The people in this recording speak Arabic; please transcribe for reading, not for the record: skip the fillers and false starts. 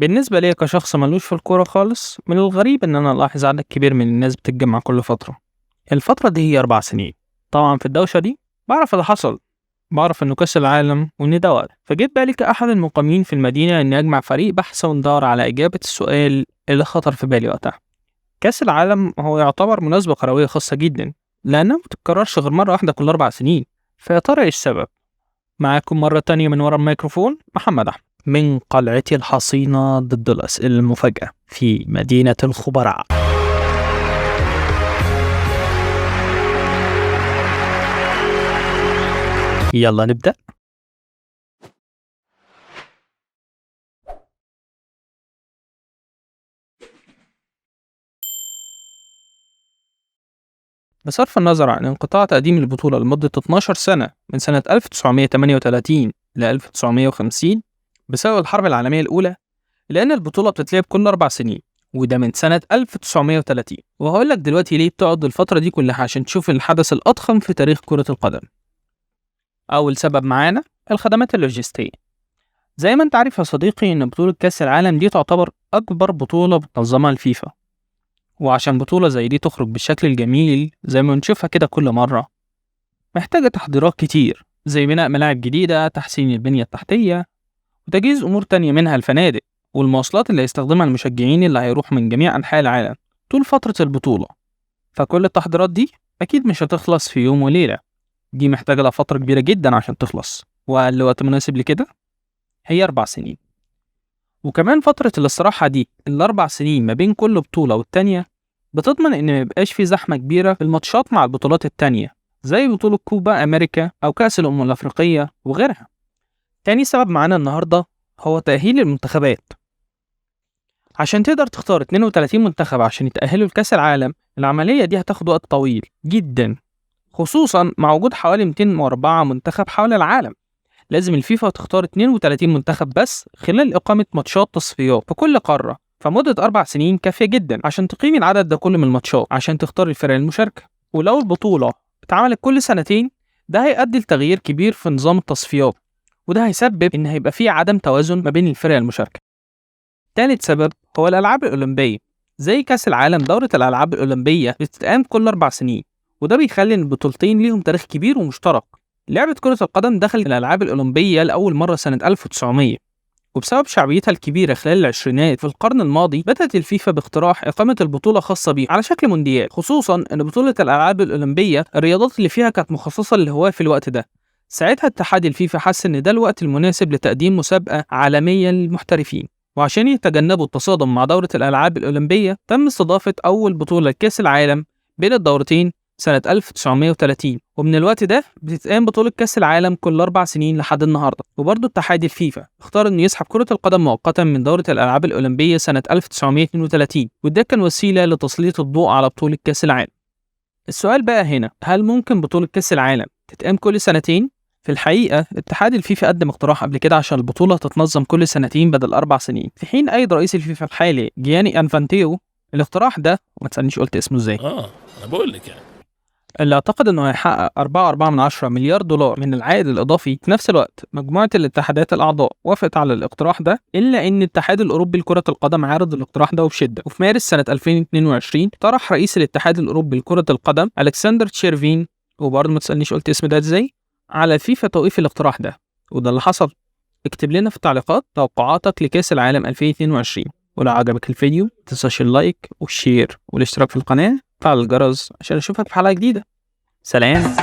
بالنسبة لي كشخص ملوش في الكورة خالص، من الغريب إن أنا ألاحظ عدد كبير من الناس بتتجمع كل فترة. الفترة دي هي 4 سنين. طبعا في الدوشة دي بعرف اللي حصل، بعرف إنه كأس العالم وإن ده وقت، فجيت بالي كأحد المقيمين في المدينة إني أجمع فريق بحث وندور على إجابة السؤال اللي خطر في بالي وقتها. كأس العالم هو يعتبر مناسبة كروية خاصة جدا، لأنها متتكررش غير مرة واحدة كل 4 سنين. فيا ترى إيه السبب؟ معاكم مرة تانية من ورا الميكروفون محمد أحمد من قلعتي الحصينة ضد الأسئلة المفاجئة في مدينة الخبراء. يلا نبدأ. بصرف النظر عن انقطاع تقديم البطولة لمدة 12 سنة من سنة 1938 ل 1950 بسبب الحرب العالمية الأولى، لأن البطولة بتتلعب كل 4 سنين، وده من سنة 1930. وهقول لك دلوقتي ليه بتقعد الفترة دي كلها عشان تشوف الحدث الأضخم في تاريخ كرة القدم. أول سبب معانا الخدمات اللوجستية. زي ما انت عارف يا صديقي إن بطولة كأس العالم دي تعتبر أكبر بطولة بتنظمها الفيفا، وعشان بطولة زي دي تخرج بالشكل الجميل زي ما بنشوفها كده كل مرة، محتاجة تحضيرات كتير زي بناء ملاعب جديدة، تحسين البنية التحتية، وتجهيز أمور تانية منها الفنادق والمواصلات اللي هيستخدمها المشجعين اللي هيروحوا من جميع أنحاء العالم طول فترة البطولة. فكل التحضيرات دي أكيد مش هتخلص في يوم وليلة، دي محتاجة لها فترة كبيرة جدا عشان تخلص، وأقل وقت مناسب لكده هي 4 سنين. وكمان فترة الاستراحة دي ال4 سنين ما بين كل بطولة والتانية بتضمن إن ميبقاش في زحمة كبيرة في الماتشات مع البطولات التانية زي بطولة كوبا أمريكا أو كأس الأمم الأفريقية وغيرها. تاني سبب معانا النهاردة هو تأهيل المنتخبات. عشان تقدر تختار 32 منتخب عشان يتأهلوا لكأس العالم، العملية دي هتاخد وقت طويل جدا، خصوصا مع وجود حوالي 204 منتخب حول العالم. لازم الفيفا تختار 32 منتخب بس خلال إقامة ماتشات تصفيات في كل قارة، فمدة 4 سنين كافية جدا عشان تقيم العدد ده كله من الماتشات عشان تختار الفرق المشاركة. ولو البطولة اتعملت كل سنتين، ده هيؤدي لتغيير كبير في نظام التصفيات، وده هيسبب إن هيبقى فيه عدم توازن ما بين الفرق المشاركة. ثالث سبب هو الألعاب الأولمبية. زي كأس العالم، دورة الألعاب الأولمبية بتتقام كل 4 سنين، وده بيخلي إن البطولتين ليهم تاريخ كبير ومشترك. لعبة كرة القدم دخلت الألعاب الأولمبية لأول مرة سنة 1900، وبسبب شعبيتها الكبيرة خلال العشرينات في القرن الماضي بدأت الفيفا باقتراح إقامة البطولة خاصة بيه على شكل مونديال، خصوصا أن بطولة الألعاب الأولمبية الرياضات اللي فيها كانت مخصصة للهواة في الوقت ده. ساعتها اتحاد الفيفا حس إن ده الوقت المناسب لتقديم مسابقة عالمية للمحترفين، وعشان يتجنبوا التصادم مع دورة الألعاب الأولمبية تم استضافة أول بطولة كأس العالم بين الدورتين سنة 1930، ومن الوقت ده بتتقام بطولة كأس العالم كل 4 سنين لحد النهاردة. وبرضه اتحاد الفيفا اختار إنه يسحب كرة القدم مؤقتا من دورة الألعاب الأولمبية سنة 1932، وده كان وسيلة لتسليط الضوء على بطولة كأس العالم. السؤال بقى هنا، هل ممكن بطولة كأس العالم تتقام كل سنتين؟ في الحقيقة اتحاد الفيفا قدم اقتراح قبل كده عشان البطولة تتنظم كل سنتين بدل 4 سنين، في حين أيد رئيس الفيفا الحالي جياني أنفانتيو الاقتراح ده، وما تسألنيش قلت اسمه ازاي، أنا بقول لك يعني اللي اعتقد انه هيحقق 4.4 مليار دولار من العائد الاضافي. في نفس الوقت مجموعة الاتحادات الاعضاء وافقت على الاقتراح ده، الا ان الاتحاد الاوروبي لكرة القدم عارض الاقتراح ده وبشدة. وفي مارس سنة 2022 طرح رئيس الاتحاد الاوروبي لكرة القدم الكسندر تشيرفين، وبرضه ما تسألنيش قلت اسم ده ازاي، على فيفا توقيف الاقتراح ده. وده اللي حصل. اكتب لنا في التعليقات توقعاتك لكأس العالم 2022، ولو عجبك الفيديو متنساش اللايك والشير والاشتراك في القناة، فعل الجرس عشان اشوفك في حلقة جديدة. سلام.